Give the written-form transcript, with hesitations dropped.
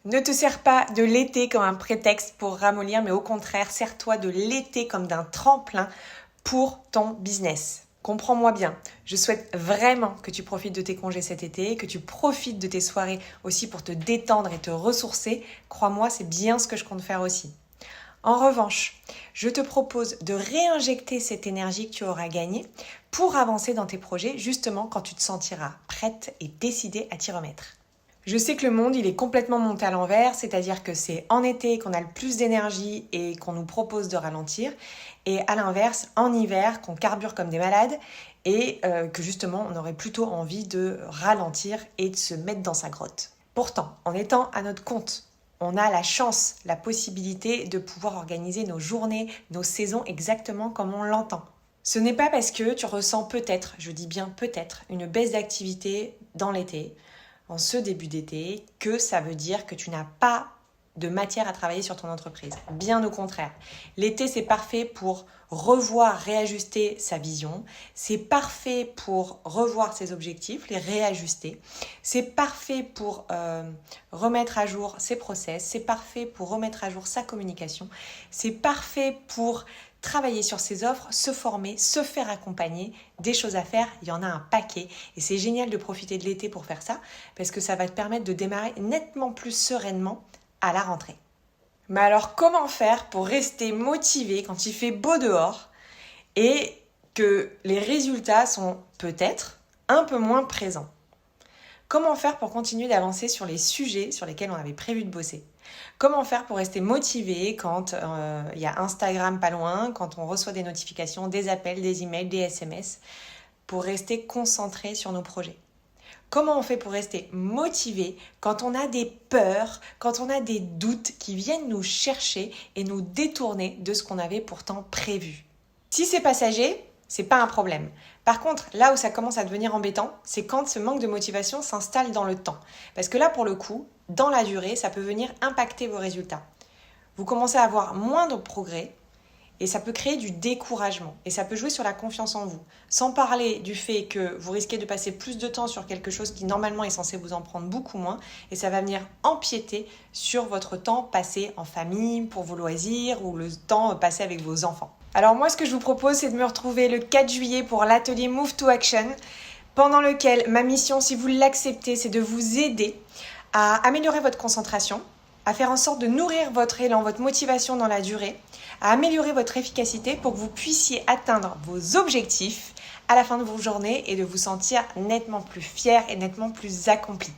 Ne te sers pas de l'été comme un prétexte pour ramollir, mais au contraire, sers-toi de l'été comme d'un tremplin pour ton business. Comprends-moi bien, je souhaite vraiment que tu profites de tes congés cet été, que tu profites de tes soirées aussi pour te détendre et te ressourcer. Crois-moi, c'est bien ce que je compte faire aussi. En revanche, je te propose de réinjecter cette énergie que tu auras gagnée pour avancer dans tes projets, justement quand tu te sentiras prête et décidée à t'y remettre. Je sais que le monde, il est complètement monté à l'envers, c'est-à-dire que c'est en été qu'on a le plus d'énergie et qu'on nous propose de ralentir, et à l'inverse, en hiver, qu'on carbure comme des malades et que justement, on aurait plutôt envie de ralentir et de se mettre dans sa grotte. Pourtant, en étant à notre compte, on a la chance, la possibilité de pouvoir organiser nos journées, nos saisons exactement comme on l'entend. Ce n'est pas parce que tu ressens peut-être, je dis bien peut-être, une baisse d'activité dans l'été, en ce début d'été, que ça veut dire que tu n'as pas de matière à travailler sur ton entreprise. Bien au contraire. L'été, c'est parfait pour revoir, réajuster sa vision. C'est parfait pour revoir ses objectifs, les réajuster. C'est parfait pour remettre à jour ses process. C'est parfait pour remettre à jour sa communication. C'est parfait pour travailler sur ses offres, se former, se faire accompagner, des choses à faire, il y en a un paquet et c'est génial de profiter de l'été pour faire ça parce que ça va te permettre de démarrer nettement plus sereinement à la rentrée. Mais alors comment faire pour rester motivé quand il fait beau dehors et que les résultats sont peut-être un peu moins présents ? Comment faire pour continuer d'avancer sur les sujets sur lesquels on avait prévu de bosser ? Comment faire pour rester motivé quand il y a Instagram pas loin, quand on reçoit des notifications, des appels, des emails, des SMS, pour rester concentré sur nos projets ? Comment on fait pour rester motivé quand on a des peurs, quand on a des doutes qui viennent nous chercher et nous détourner de ce qu'on avait pourtant prévu ? Si c'est passager, c'est pas un problème. Par contre, là où ça commence à devenir embêtant, c'est quand ce manque de motivation s'installe dans le temps. Parce que là, pour le coup, dans la durée, ça peut venir impacter vos résultats. Vous commencez à avoir moins de progrès et ça peut créer du découragement. Et ça peut jouer sur la confiance en vous. Sans parler du fait que vous risquez de passer plus de temps sur quelque chose qui normalement est censé vous en prendre beaucoup moins. Et ça va venir empiéter sur votre temps passé en famille, pour vos loisirs ou le temps passé avec vos enfants. Alors moi, ce que je vous propose, c'est de me retrouver le 4 juillet pour l'atelier Move to Action, pendant lequel ma mission, si vous l'acceptez, c'est de vous aider à améliorer votre concentration, à faire en sorte de nourrir votre élan, votre motivation dans la durée, à améliorer votre efficacité pour que vous puissiez atteindre vos objectifs à la fin de vos journées et de vous sentir nettement plus fier et nettement plus accompli.